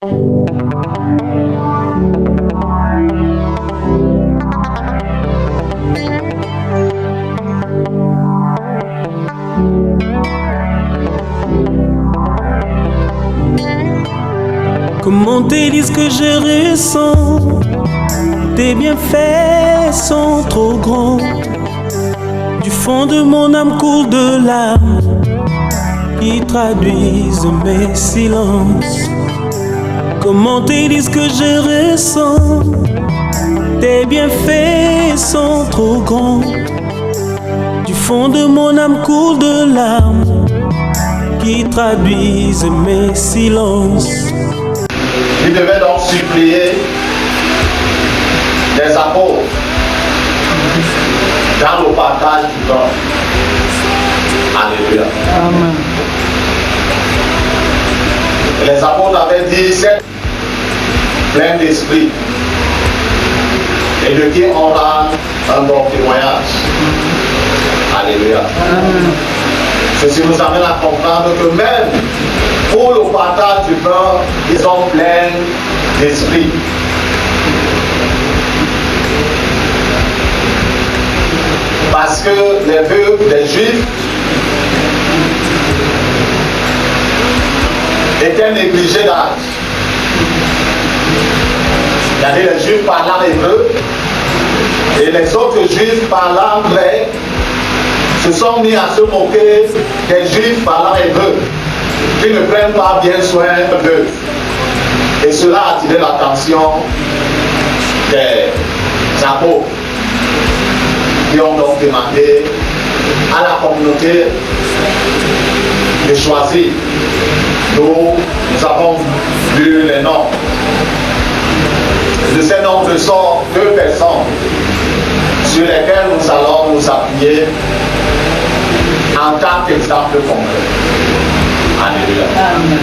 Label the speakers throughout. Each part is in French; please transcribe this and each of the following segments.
Speaker 1: Comment te dire ce que je ressens? Tes bienfaits sont trop grands. Du fond de mon âme coule de larmes qui traduisent mes silences. Comment te dire ce que je ressens? Tes bienfaits sont trop grands. Du fond de mon âme coule de larmes qui traduisent mes silences.
Speaker 2: Il devait donc supplier les apôtres dans le partage du pain. Alléluia.
Speaker 3: Amen.
Speaker 2: Les apôtres avaient dit, c'est plein d'esprit et de qui on rend un bon témoignage. Alléluia.
Speaker 3: Amen.
Speaker 2: Ceci nous amène à comprendre que même pour le partage du pain, ils sont pleins d'esprit. Parce que les vœux des Juifs étaient négligés d'âge. Il y avait les Juifs parlant hébreu et les autres Juifs parlant grec se sont mis à se moquer des Juifs parlant hébreu qui ne prennent pas bien soin d'eux. Et cela a attiré l'attention des apôtres qui ont donc demandé à la communauté de choisir. Nous avons vu les noms. De ces nombres sont deux personnes sur lesquelles nous allons nous appuyer en tant qu'exemple concret. Alléluia.
Speaker 3: Amen.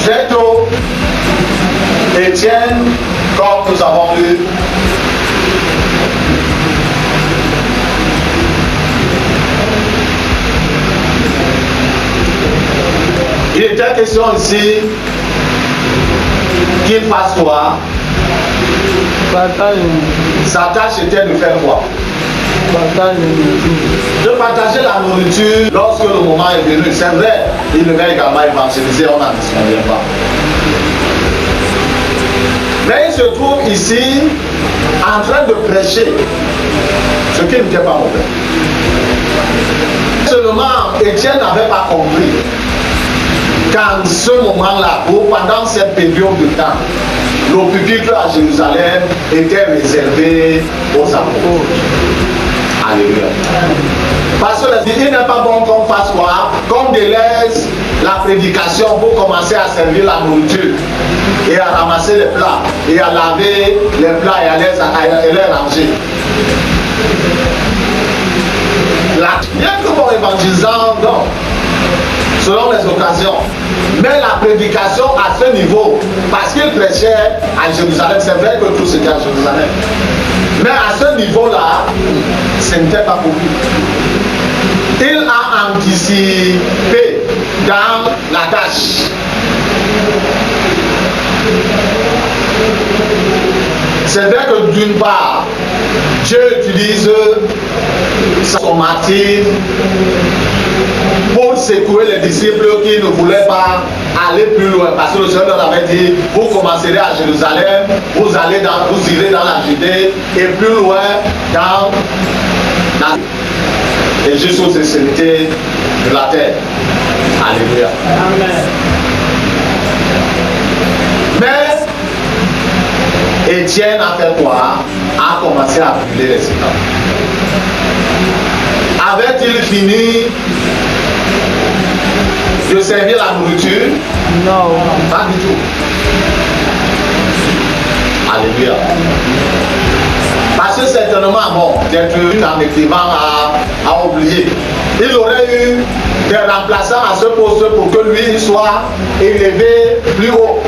Speaker 2: Très tôt, Étienne, comme nous avons lu, il était question ici qu'il fasse quoi?
Speaker 3: Partage.
Speaker 2: Sa tâche était de faire quoi?
Speaker 3: Partage.
Speaker 2: De partager la nourriture lorsque le moment est venu. C'est vrai, il devait également évangéliser, on n'en disconvient pas. Mais il se trouve ici en train de prêcher, ce qui n'était pas mauvais. Seulement, Étienne n'avait pas compris qu'en ce moment-là, pendant cette période de temps, le pupitre à Jérusalem était réservé aux apôtres. Alléluia. Parce qu'il n'est pas bon qu'on fasse quoi? Qu'on délaisse la prédication pour commencer à servir la nourriture et à ramasser les plats et à laver les plats et à les ranger. Bien que mon évangélisant, non, selon les occasions, mais la prédication à ce niveau, parce qu'il prêchait à Jérusalem, c'est vrai que tout c'était à Jérusalem, mais à ce niveau-là, ce n'était pas beaucoup. Il a anticipé dans la tâche. C'est vrai que d'une part, Dieu utilise son martyre pour secouer les disciples qui ne voulaient pas aller plus loin. Parce que le Seigneur leur avait dit, vous commencerez à Jérusalem, vous irez dans la Judée et plus loin dans la... et jusqu'aux extrémités de la terre. Alléluia.
Speaker 3: Amen.
Speaker 2: Mais Étienne a fait quoi? A commencé à brûler les étapes. Avait-il fini de servir la nourriture?
Speaker 3: Non.
Speaker 2: Pas du tout. Alléluia. Parce que certainement, bon, d'être un écrivain à oublier. Il aurait eu des remplaçants à ce poste pour que lui soit élevé plus haut.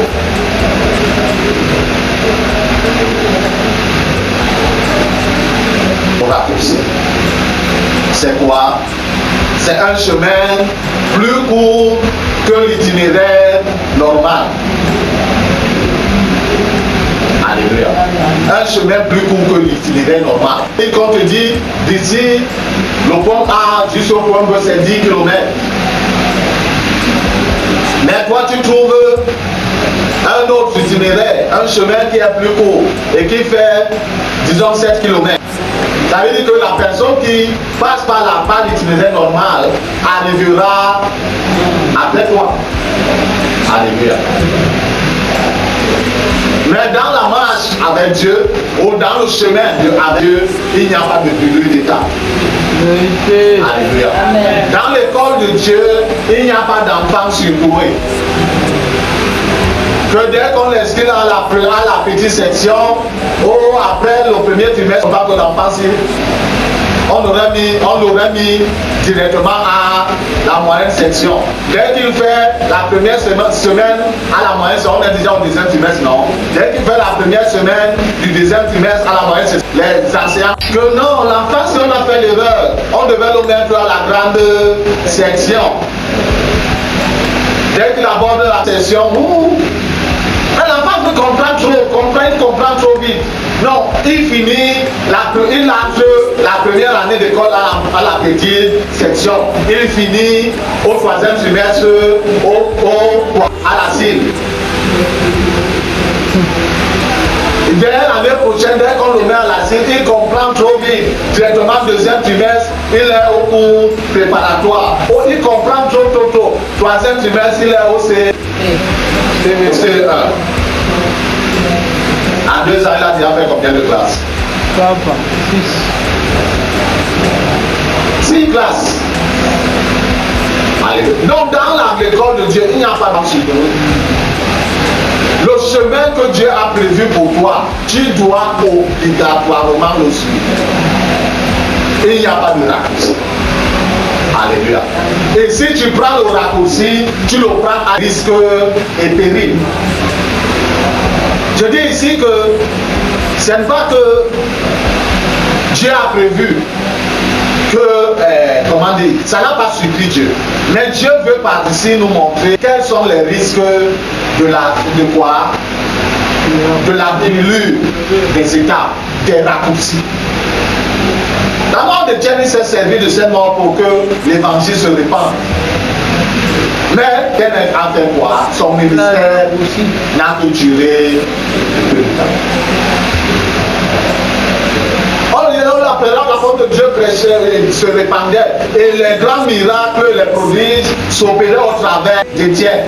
Speaker 2: On va pousser. C'est quoi? C'est un chemin plus court que l'itinéraire normal. Alléluia. Un chemin plus court que l'itinéraire normal. Et quand on te dit d'ici le point A jusqu'au point B, c'est 10 km. Mais toi, tu trouves un autre itinéraire, un chemin qui est plus court et qui fait, disons, 7 km. Ça veut dire que la personne qui passe par l'itinéraire normal arrivera après toi. Alléluia. Mais dans la marche avec Dieu, ou dans le chemin avec Dieu, il n'y a pas de brûlure d'état. Alléluia. Dans l'école de Dieu, il n'y a pas d'enfants surcoués. Que dès qu'on l'inscrit à la petite section, ou après le premier trimestre, on va que l'enfant on aurait mis directement à la moyenne section. Dès qu'il fait la première semaine à la moyenne section, on est déjà au deuxième trimestre, non? Dès qu'il fait la première semaine du deuxième trimestre à la moyenne section, les enseignants, que non, l'enfant, si on a fait l'erreur, on devait le mettre à la grande section. Dès qu'il aborde la section, l'enfant peut comprendre il comprend trop vite. Non, il finit, il entre la première année d'école à la petite section. Il finit au troisième trimestre à la cible. Dès l'année prochaine, dès qu'on le met à la cible, il comprend trop vite. Directement deuxième trimestre, il est au cours préparatoire. Il comprend trop. Troisième trimestre, il est au CE1. En 2 ans, il a déjà fait combien de classes? 6 classes. Allez. Donc dans l'école de Dieu, il n'y a pas d'anxiété. Le chemin que Dieu a prévu pour toi, tu dois obligatoirement le suivre. Il n'y a pas de raccourci. Alléluia. Et si tu prends le raccourci, tu le prends à risque et péril. Je dis ici que ce n'est pas que Dieu a prévu que, comment dire, ça n'a pas surpris Dieu. Mais Dieu veut par ici nous montrer quels sont les risques de la brûlure des étapes, des raccourcis. La mort de Dieu s'est servi de cette mort pour que l'évangile se répande. Mais qu'elle a fait quoi? Son ministère n'a que duré peu de temps. La de Dieu prêchait et se répandait. Et les grands miracles, les prodiges s'opéraient au travers d'Étienne,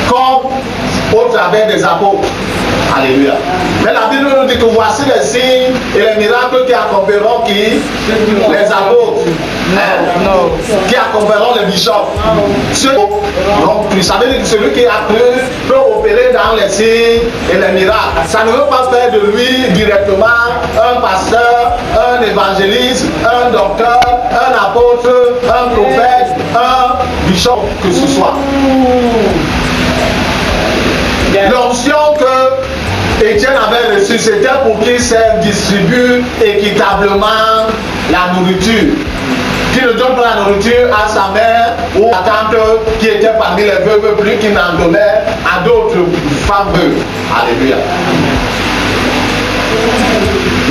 Speaker 2: comme au travers des apôtres. Alléluia. Mais la Bible nous dit que voici les signes et les miracles qui accompagneront qui? Les apôtres. Qui accompagneront les bishops. Donc, vous savez que celui qui a cru peut opérer dans les signes et les miracles. Ça ne veut pas faire de lui directement un pasteur, un évangéliste, un docteur, un apôtre, un prophète, un bishop, que ce soit. L'onction que Étienne avait reçue, c'était pour qu'il distribue équitablement la nourriture. Qu'il ne donne pas la nourriture à sa mère ou à tante qui était parmi les veuves, plus qu'il n'en donnait à d'autres femmes veuves. Alléluia.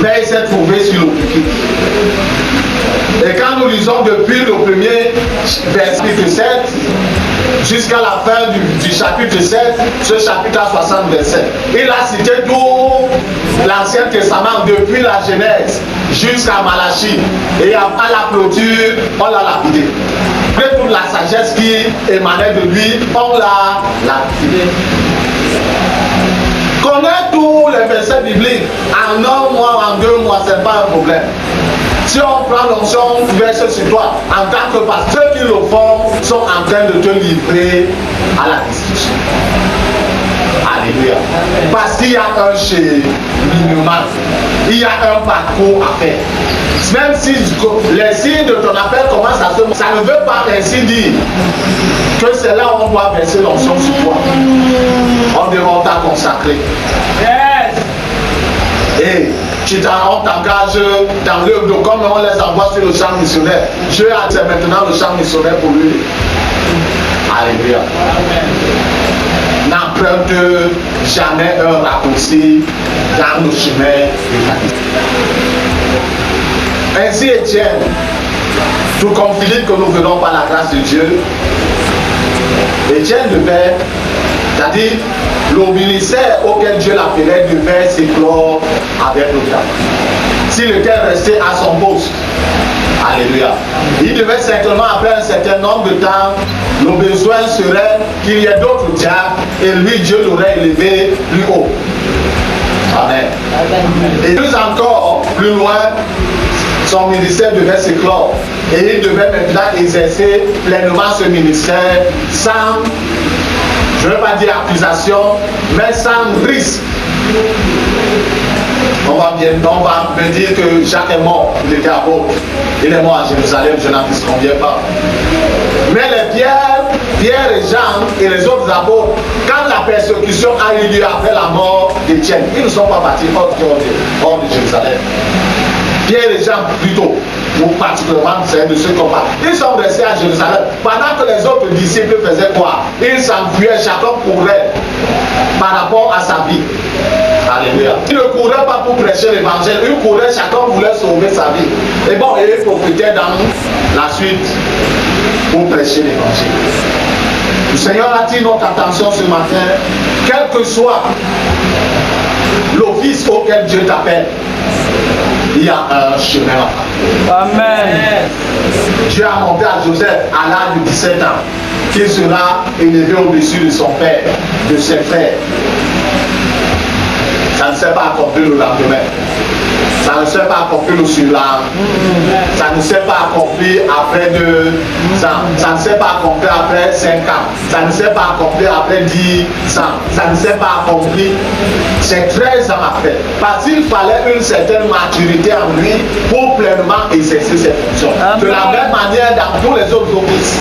Speaker 2: Mais il s'est trouvé sur le pupitre. Et quand nous lisons depuis le premier verset 7 jusqu'à la fin du chapitre 7, ce chapitre a 60 versets, il a cité tout l'Ancien Testament depuis la Genèse jusqu'à Malachie. Et à la clôture, on l'a lapidé. Après toute la sagesse qui émanait de lui, on l'a lapidé. Connaître tous les versets bibliques en 1 mois, en 2 mois, ce n'est pas un problème. Si on prend l'onction, verset sur toi, en tant que pasteur, ceux qui le font sont en train de te livrer à la destruction. Alléluia. Parce qu'il y a un cheminement, il y a un parcours à faire. Même si les signes de ton appel commencent à se... Ça ne veut pas ainsi dire que c'est là où on doit verser l'onction sur toi. On demande à consacrer. Et on t'engage dans l'œuvre de comme on les envoie sur le champ missionnaire. Dieu a c'est maintenant le champ missionnaire pour lui. Alléluia. N'emprunte jamais un raccourci dans le chemin du Christ. Ainsi Étienne, tout comme Philippe que nous venons par la grâce de Dieu, Étienne devait, c'est-à-dire le ministère auquel Dieu l'appelait devait s'éclore avec le temps. S'il était resté à son poste, alléluia, il devait certainement après un certain nombre de temps, le besoin serait qu'il y ait d'autres diacres et lui Dieu l'aurait élevé plus haut. Amen. Et plus encore, plus loin, son ministère devait s'éclore et il devait maintenant exercer pleinement ce ministère sans, je ne veux pas dire accusation, mais sans risque. On va me dire que Jacques est mort, il était apôtre, il est mort à Jérusalem, je n'en disconviens pas. Mais les Pierre et Jean et les autres apôtres, quand la persécution a eu lieu après la mort d'Étienne, ils ne sont pas partis hors de Jérusalem. Pierre et Jean plutôt, ou particulièrement c'est de ceux qu'on parle. Ils sont restés à Jérusalem. Pendant que les autres disciples faisaient quoi? Ils s'enfuyaient, chacun courait par rapport à sa vie. Alléluia. Ils ne couraient pas pour prêcher l'évangile, ils couraient, chacun voulait sauver sa vie. Et bon, ils profitaient dans la suite pour prêcher l'évangile. Le Seigneur attire notre attention ce matin, quel que soit l'office auquel Dieu t'appelle, il y a un chemin à faire.
Speaker 3: Amen.
Speaker 2: Dieu a montré à Joseph à l'âge de 17 ans qu'il sera élevé au-dessus de son père, de ses frères. Ça ne s'est pas accompli le lendemain. Ça ne s'est pas accompli le surlendemain. Ça ne s'est pas accompli après 2 ans. Ça ne s'est pas accompli après 5 ans. Ça ne s'est pas accompli après 10 ans. Ça ne s'est pas accompli. C'est 13 ans après. Parce qu'il fallait une certaine maturité en lui pour pleinement exercer ses fonctions. De la même manière dans tous les autres offices.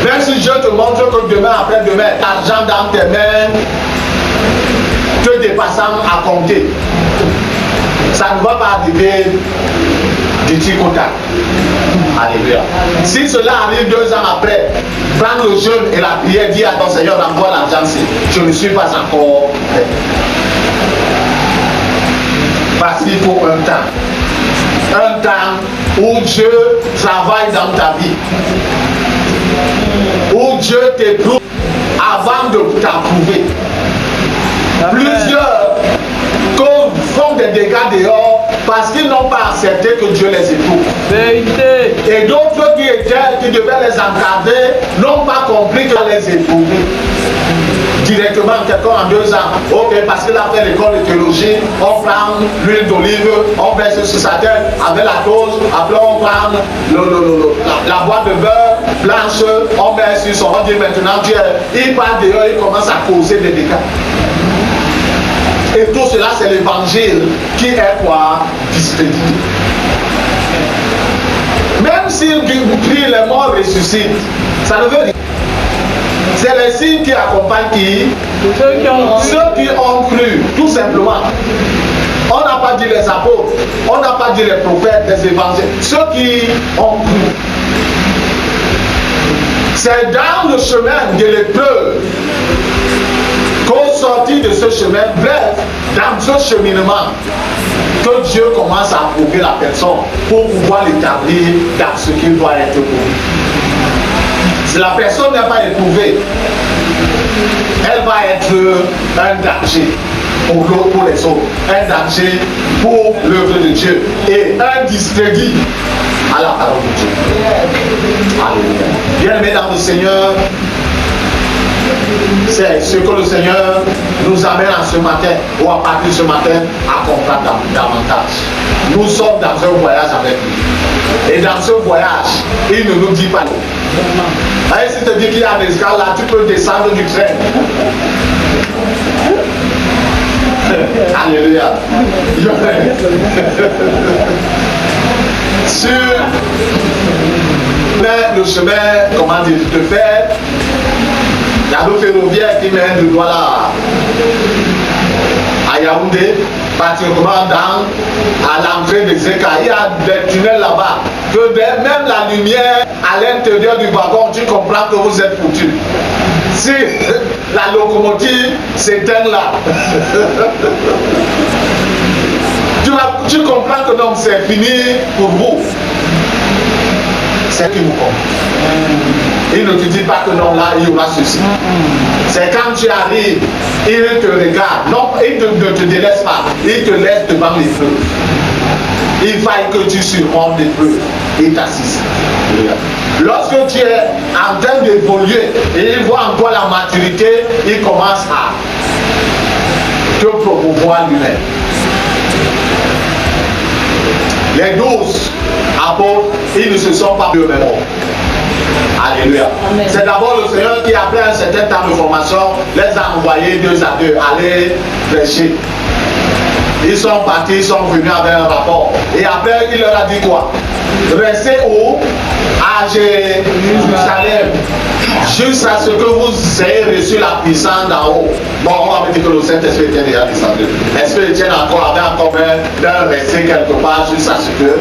Speaker 2: Même si Dieu te montre que demain après demain, l'argent dans tes mains, te dépassant à compter, ça ne va pas arriver du tic-au-tac. Alléluia. Si cela arrive 2 ans après, prends le jeûne et la prière, dis à ton Seigneur, envoie l'argent, je ne suis pas encore prêt. Parce qu'il faut un temps. Un temps où Dieu travaille dans ta vie. Où Dieu t'éprouve avant de t'approuver. Plusieurs font des dégâts dehors parce qu'ils n'ont pas accepté que Dieu les éprouve. Et d'autres qui devaient les encadrer n'ont pas compris que les éprouver. Directement, quelqu'un en 2 ans, ok, parce qu'il a fait l'école de théologie, on prend l'huile d'olive, on verse sur sa tête avec la dose, après on prend la boîte de beurre blanche, on met sur son, on dit maintenant il part dehors, il commence à causer des dégâts. Et tout cela, c'est l'évangile qui est quoi? Discrédité. Même s'il prie, les morts ressuscitent, ça ne veut dire. C'est les signes qui accompagnent qui? Ceux qui ont cru, tout simplement. On n'a pas dit les apôtres, on n'a pas dit les prophètes, les évangiles. Ceux qui ont cru. C'est dans le chemin de l'épreuve qu'au sortir de ce chemin, bref, dans ce cheminement, que Dieu commence à approuver la personne pour pouvoir l'établir dans ce qu'il doit être pour lui. Si la personne n'est pas éprouvée, elle va être un danger pour les autres, un danger pour l'œuvre de Dieu et un discrédit à la parole de Dieu. Alléluia. Bien-aimés dans le Seigneur, c'est ce que le Seigneur nous amène à ce matin, ou à partir de ce matin, à comprendre davantage. Nous sommes dans un voyage avec lui. Et dans ce voyage, il ne nous dit pas. Et si tu dis qu'il y a un escale là, tu peux descendre du train. Alléluia. Sur le chemin, comment dire, de fer, il y a le ferroviaire qui mène de Douala à à Yaoundé, particulièrement à l'entrée de Zeka. Il y a des tunnels là-bas. Que même la lumière à l'intérieur du wagon, tu comprends que vous êtes foutus. Si la locomotive s'éteint là, tu comprends que donc c'est fini pour vous. C'est qui vous comprend. Il ne te dit pas que non, là, il y aura ceci. C'est quand tu arrives, il te regarde. Non, il ne te délaisse pas. Il te laisse devant les feux. Il faille que tu surmontes les feux et t'assistes. Lorsque tu es en train d'évoluer et il voit en toi la maturité, il commence à te promouvoir lui-même. Les 12 apôtres, ils ne se sont pas eux-mêmes. Alléluia. C'est d'abord le Seigneur qui, après un certain temps de formation, les a envoyés 2 à 2, aller prêcher. Ils sont partis, ils sont venus avec un rapport. Et après, il leur a dit quoi? Restez où? À Jérusalem. Jusqu'à ce que vous ayez reçu la puissance d'en haut. Bon, on va me dire que le Saint-Esprit était déjà descendu. Est-ce que Étienne avait encore d'un rester quelque part jusqu'à ce que,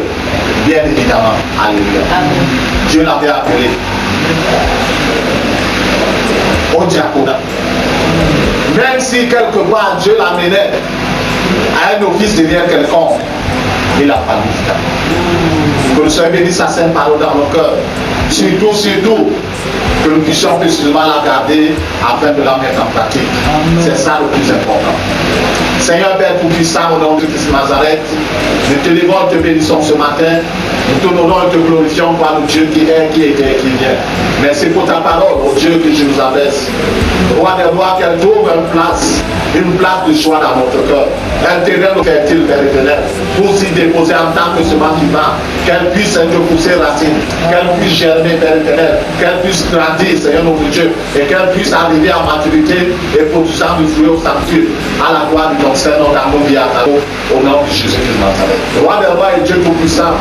Speaker 2: bien évidemment, alléluia, Dieu l'avait appelé au diaconat. Même si quelque part Dieu l'amenait à un office devient quelconque, il a pas dit ça. Que le Seigneur bénisse sa sainte parole dans nos cœurs. Surtout, que nous puissions plus seulement la garder afin de la mettre en pratique. C'est ça le plus important. Seigneur Père Tout-Puissant, au nom de Christ Nazareth, nous te levons et te bénissons ce matin. Nous t'honorons et te glorifions par le Dieu qui est, qui était et qui vient. Merci pour ta parole, au Dieu que je nous adresse. Roi des rois, qu'elle trouve une place de choix dans notre cœur. Un terrain fertile, Père éternel, pour s'y déposer en tant que semence vivant, qu'elle puisse être pousser racine, qu'elle puisse germer, Père éternel, qu'elle puisse grandir, Seigneur notre Dieu, et qu'elle puisse arriver à maturité et produisant du fruit au sanctuaire, à la gloire du ton Seigneur dans nos vies, au nom de Jésus-Christ de Nazareth. Roi des rois et Dieu tout-puissant,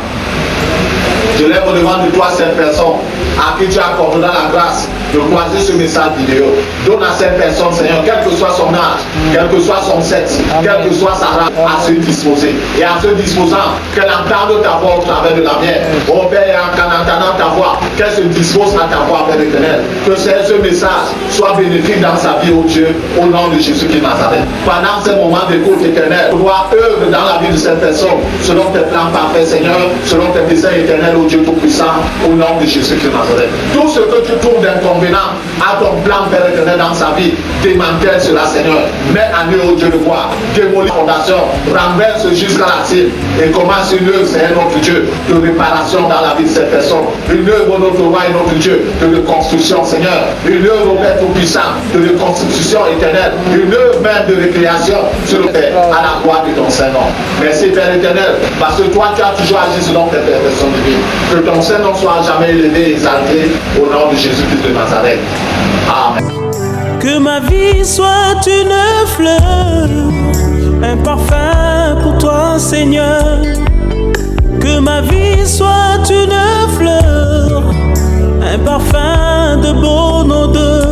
Speaker 2: je lève au-devant de toi cette personne à qui tu accorderas la grâce de croiser ce message vidéo. Donne à cette personne, Seigneur, quel que soit son âge, quel que soit son sexe, quel que soit sa race, à se disposer. Et en se disposant, qu'elle entende ta voix au travers de la mienne. Ô Père, en entendant ta voix, qu'elle se dispose à ta voix, Père éternel. Que ce message soit bénéfique dans sa vie, ô Dieu, au nom de Jésus-Christ de Nazareth. Pendant ce moment d'écoute éternelle, toi œuvre dans la vie de cette personne, selon tes plans parfaits, Seigneur, selon tes desseins éternels, ô Dieu Tout-Puissant, au nom de Jésus-Christ de Nazareth. Tout ce que tu trouves d'inconvénient à ton plan, Père éternel, dans sa vie, démantèle cela, Seigneur. Mets en eux, ô Dieu de gloire, démolis la fondation, renverse jusqu'à la cible et commence une œuvre, Seigneur notre Dieu, de réparation dans la vie de cette personne. Une œuvre, notre roi et notre Dieu, de reconstruction, Seigneur. Une œuvre, Père Tout-Puissant, de reconstruction éternelle. Une œuvre même de récréation sur le Père, à la gloire de ton Saint-Nom. Merci, Père éternel, parce que toi, tu as toujours agi selon tes personnes divines. Que ton Saint-Nom soit jamais élevé et exalté au nom de Jésus-Christ de Nazareth. Amen.
Speaker 1: Que ma vie soit une fleur, un parfum pour toi, Seigneur. Que ma vie soit une fleur, un parfum de bonne odeur.